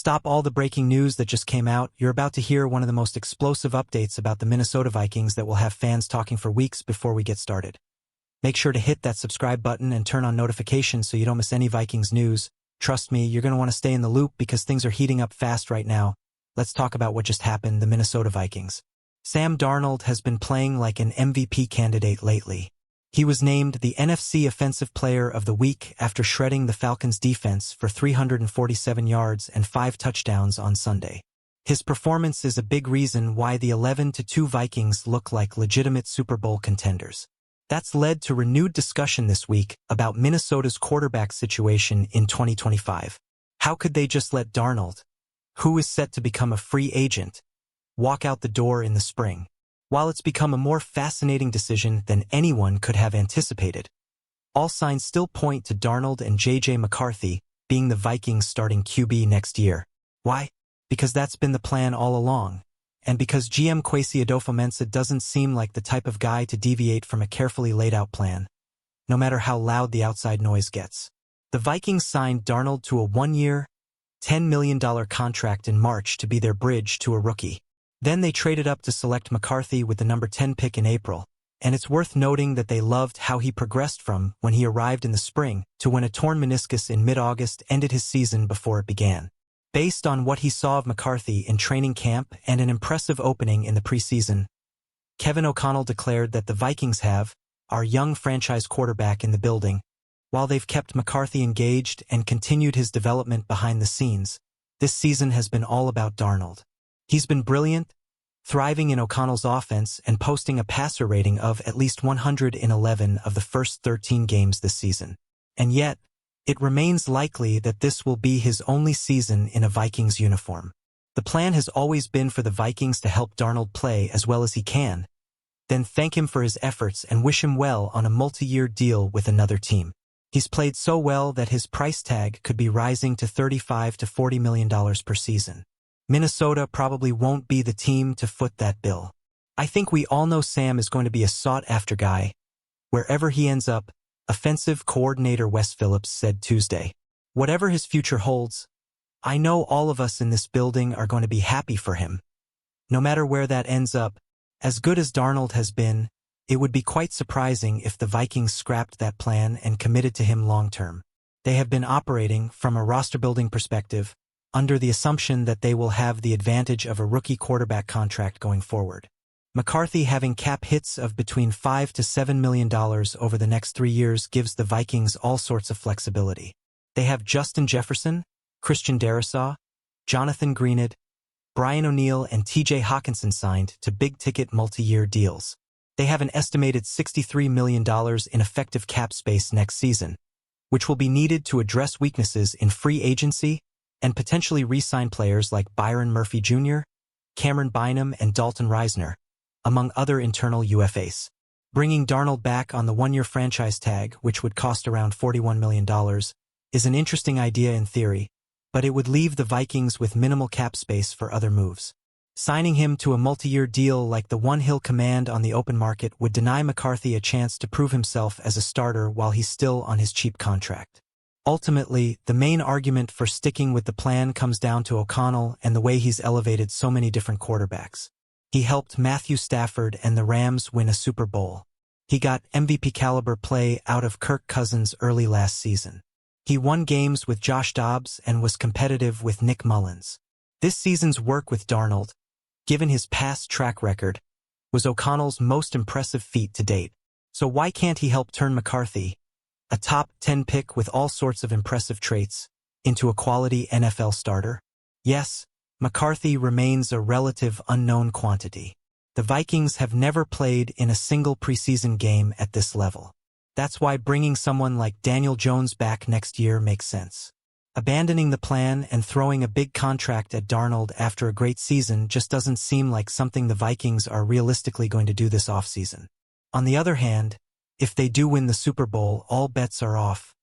Stop all the breaking news that just came out. You're about to hear one of the most explosive updates about the Minnesota Vikings that will have fans talking for weeks before we get started. Make sure to hit that subscribe button and turn on notifications so you don't miss any Vikings news. Trust me, you're going to want to stay in the loop because things are heating up fast right now. Let's talk about what just happened, the Minnesota Vikings. Sam Darnold has been playing like an MVP candidate lately. He was named the NFC Offensive Player of the Week after shredding the Falcons' defense for 347 yards and 5 touchdowns on Sunday. His performance is a big reason why the 11-2 Vikings look like legitimate Super Bowl contenders. That's led to renewed discussion this week about Minnesota's quarterback situation in 2025. How could they just let Darnold, who is set to become a free agent, walk out the door in the spring? While it's become a more fascinating decision than anyone could have anticipated, all signs still point to Darnold and J.J. McCarthy being the Vikings' starting QB next year. Why? Because that's been the plan all along, and because GM Kwesi Adofo-Mensah doesn't seem like the type of guy to deviate from a carefully laid-out plan, no matter how loud the outside noise gets. The Vikings signed Darnold to a 1-year, $10 million contract in March to be their bridge to a rookie. Then they traded up to select McCarthy with the number 10 pick in April, and it's worth noting that they loved how he progressed from when he arrived in the spring to when a torn meniscus in mid-August ended his season before it began. Based on what he saw of McCarthy in training camp and an impressive opening in the preseason, Kevin O'Connell declared that the Vikings have our young franchise quarterback in the building. While they've kept McCarthy engaged and continued his development behind the scenes, this season has been all about Darnold. He's been brilliant, thriving in O'Connell's offense and posting a passer rating of at least 111 of the first 13 games this season. And yet, it remains likely that this will be his only season in a Vikings uniform. The plan has always been for the Vikings to help Darnold play as well as he can, then thank him for his efforts and wish him well on a multi-year deal with another team. He's played so well that his price tag could be rising to $35 to $40 million per season. Minnesota probably won't be the team to foot that bill. I think we all know Sam is going to be a sought-after guy, wherever he ends up, offensive coordinator Wes Phillips said Tuesday. Whatever his future holds, I know all of us in this building are going to be happy for him. No matter where that ends up, as good as Darnold has been, it would be quite surprising if the Vikings scrapped that plan and committed to him long-term. They have been operating, from a roster-building perspective, under the assumption that they will have the advantage of a rookie quarterback contract going forward. McCarthy having cap hits of between $5 to $7 million over the next 3 years gives the Vikings all sorts of flexibility. They have Justin Jefferson, Christian Darrisaw, Jonathan Greenid, Brian O'Neill, and T.J. Hawkinson signed to big-ticket multi-year deals. They have an estimated $63 million in effective cap space next season, which will be needed to address weaknesses in free agency and potentially re-sign players like Byron Murphy Jr., Cameron Bynum, and Dalton Reisner, among other internal UFAs. Bringing Darnold back on the 1-year franchise tag, which would cost around $41 million, is an interesting idea in theory, but it would leave the Vikings with minimal cap space for other moves. Signing him to a multi-year deal like the one he'll command on the open market would deny McCarthy a chance to prove himself as a starter while he's still on his cheap contract. Ultimately, the main argument for sticking with the plan comes down to O'Connell and the way he's elevated so many different quarterbacks. He helped Matthew Stafford and the Rams win a Super Bowl. He got MVP-caliber play out of Kirk Cousins early last season. He won games with Josh Dobbs and was competitive with Nick Mullins. This season's work with Darnold, given his past track record, was O'Connell's most impressive feat to date. So why can't he help turn McCarthy, a top 10 pick with all sorts of impressive traits, into a quality NFL starter? Yes, McCarthy remains a relative unknown quantity. The Vikings have never played in a single preseason game at this level. That's why bringing someone like Daniel Jones back next year makes sense. Abandoning the plan and throwing a big contract at Darnold after a great season just doesn't seem like something the Vikings are realistically going to do this offseason. On the other hand, if they do win the Super Bowl, all bets are off.